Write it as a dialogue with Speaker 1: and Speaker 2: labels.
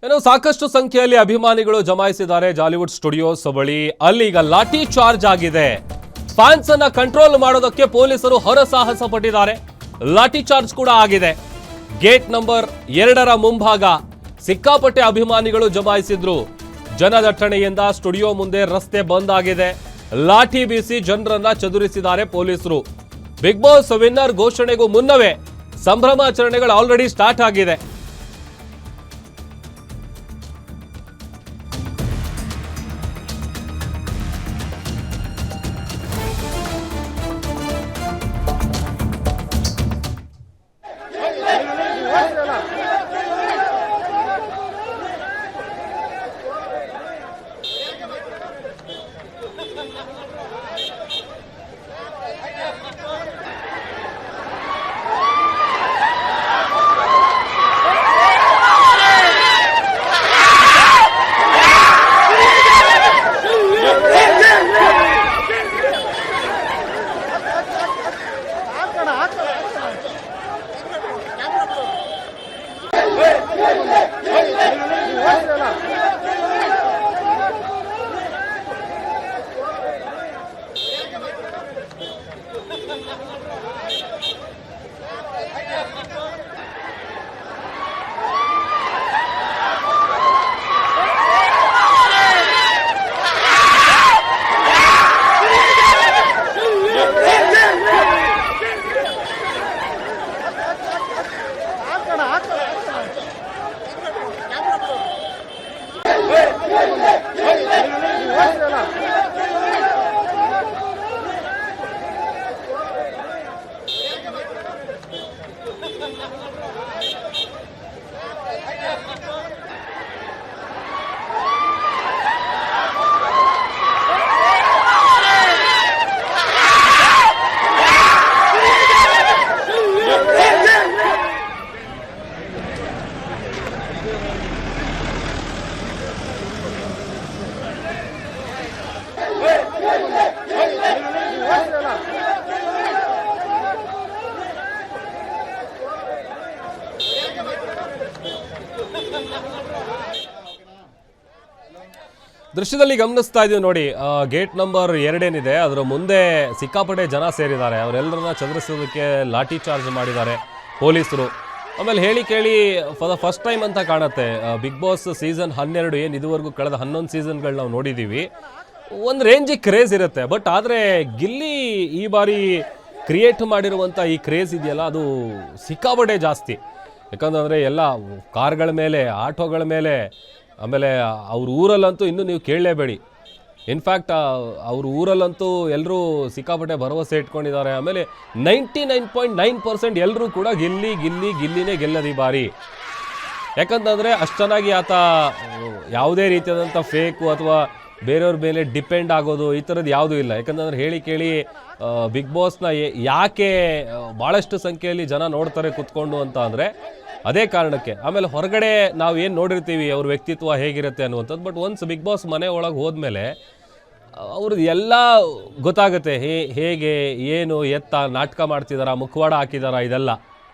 Speaker 1: ಏನೋ ಸಾಕಷ್ಟು ಸಂಖ್ಯೆಯಲ್ಲಿ ಅಭಿಮಾನಿಗಳು ಜಮಾಯಿಸಿದ್ದಾರೆ ಜಾಲಿವುಡ್ ಸ್ಟುಡಿಯೋಸ್ ಬಳಿ. ಅಲ್ಲಿ ಈಗ ಲಾಠಿ ಚಾರ್ಜ್ ಆಗಿದೆ. ಫ್ಯಾನ್ಸ್ ಅನ್ನ ಕಂಟ್ರೋಲ್ ಮಾಡೋದಕ್ಕೆ ಪೊಲೀಸರು ಹರಸಾಹಸ ಪಟ್ಟಿದ್ದಾರೆ. ಲಾಠಿ ಚಾರ್ಜ್ ಕೂಡ ಆಗಿದೆ. ಗೇಟ್ ನಂಬರ್ 2 ಮುಂಭಾಗ ಸಿಕ್ಕಾಪಟ್ಟೆ ಅಭಿಮಾನಿಗಳು ಜಮಾಯಿಸಿದ್ರು. ಜನದಟ್ಟಣೆಯಿಂದ ಸ್ಟುಡಿಯೋ ಮುಂದೆ ರಸ್ತೆ ಬಂದ್ ಆಗಿದೆ. ಲಾಠಿ ಬೀಸಿ ಜನರನ್ನ ಚದುರಿಸಿದ್ದಾರೆ ಪೊಲೀಸರು. ಬಿಗ್ ಬಾಸ್ ವಿನ್ನರ್ ಘೋಷಣೆಗೂ ಮುನ್ನವೇ ಸಂಭ್ರಮಾಚರಣೆಗಳು ಆಲ್ರೆಡಿ ಸ್ಟಾರ್ಟ್ ಆಗಿದೆ. ದೃಶ್ಯದಲ್ಲಿ ಗಮನಿಸ್ತಾ ಇದೀವಿ ನೋಡಿ. ಗೇಟ್ ನಂಬರ್ 2 ಏನಿದೆ ಅದರ ಮುಂದೆ ಸಿಕ್ಕಾಪಟ್ಟೆ ಜನ ಸೇರಿದ್ದಾರೆ. ಅವರೆಲ್ಲರನ್ನ ಚದುರಿಸೋದಕ್ಕೆ ಲಾಠಿ ಚಾರ್ಜ್ ಮಾಡಿದ್ದಾರೆ ಪೊಲೀಸರು. ಆಮೇಲೆ ಹೇಳಿ ಕೇಳಿ ಫಾರ್ ದ ಫಸ್ಟ್ ಟೈಮ್ ಅಂತ ಕಾಣುತ್ತೆ. ಬಿಗ್ ಬಾಸ್ ಸೀಸನ್ 12 ಏನು ಇದುವರೆಗೂ ಕಳೆದ 11 ಸೀಸನ್ಗಳು ನಾವು ನೋಡಿದ್ದೀವಿ. ಒಂದು ರೇಂಜಿಗೆ ಕ್ರೇಜ್ ಇರುತ್ತೆ. ಬಟ್ ಆದರೆ ಗಿಲ್ಲಿ ಈ ಬಾರಿ ಕ್ರಿಯೇಟ್ ಮಾಡಿರುವಂಥ ಈ ಕ್ರೇಜ್ ಇದೆಯಲ್ಲ ಅದು ಸಿಕ್ಕಾಪಟ್ಟೆ ಜಾಸ್ತಿ. ಯಾಕಂತಂದರೆ ಎಲ್ಲ ಕಾರ್ಗಳ ಮೇಲೆ, ಆಟೋಗಳ ಮೇಲೆ, ಆಮೇಲೆ ಅವ್ರ ಊರಲ್ಲಂತೂ ಇನ್ನೂ ನೀವು ಕೇಳಲೇಬೇಡಿ. ಇನ್ಫ್ಯಾಕ್ಟ್ ಅವ್ರ ಊರಲ್ಲಂತೂ ಎಲ್ಲರೂ ಸಿಕ್ಕಾಪಟ್ಟೆ ಭರವಸೆ ಇಟ್ಕೊಂಡಿದ್ದಾರೆ. ಆಮೇಲೆ 99.9% ಎಲ್ಲರೂ ಕೂಡ ಗಿಲ್ಲಿನೇ ಗೆಲ್ಲದು ಈ ಬಾರಿ. ಯಾಕಂತಂದರೆ ಅಷ್ಟು ಚೆನ್ನಾಗಿ ಆತ ಯಾವುದೇ ರೀತಿಯಾದಂಥ ಫೇಕು ಅಥವಾ ಬೇರೆಯವ್ರ ಮೇಲೆ ಡಿಪೆಂಡ್ ಆಗೋದು ಈ ಥರದ್ದು ಯಾವುದೂ ಇಲ್ಲ. ಯಾಕಂತಂದ್ರೆ ಹೇಳಿ ಕೇಳಿ ಬಿಗ್ ಬಾಸ್ನ ಯಾಕೆ ಭಾಳಷ್ಟು ಸಂಖ್ಯೆಯಲ್ಲಿ ಜನ ನೋಡ್ತಾರೆ ಕುತ್ಕೊಂಡು ಅಂತ ಅಂದರೆ ಅದೇ ಕಾರಣಕ್ಕೆ. ಆಮೇಲೆ ಹೊರಗಡೆ ನಾವು ಏನು ನೋಡಿರ್ತೀವಿ ಅವ್ರ ವ್ಯಕ್ತಿತ್ವ ಹೇಗಿರುತ್ತೆ ಅನ್ನುವಂಥದ್ದು. ಬಟ್ ಒನ್ಸ್ ಬಿಗ್ ಬಾಸ್ ಮನೆ ಒಳಗೆ ಹೋದ್ಮೇಲೆ ಅವ್ರದ್ದು ಎಲ್ಲ ಗೊತ್ತಾಗುತ್ತೆ. ಹೇಗೆ ಏನು ಎತ್ತ ನಾಟಕ ಮಾಡ್ತಿದಾರ, ಮುಖವಾಡ ಹಾಕಿದಾರ, ಇದೆಲ್ಲ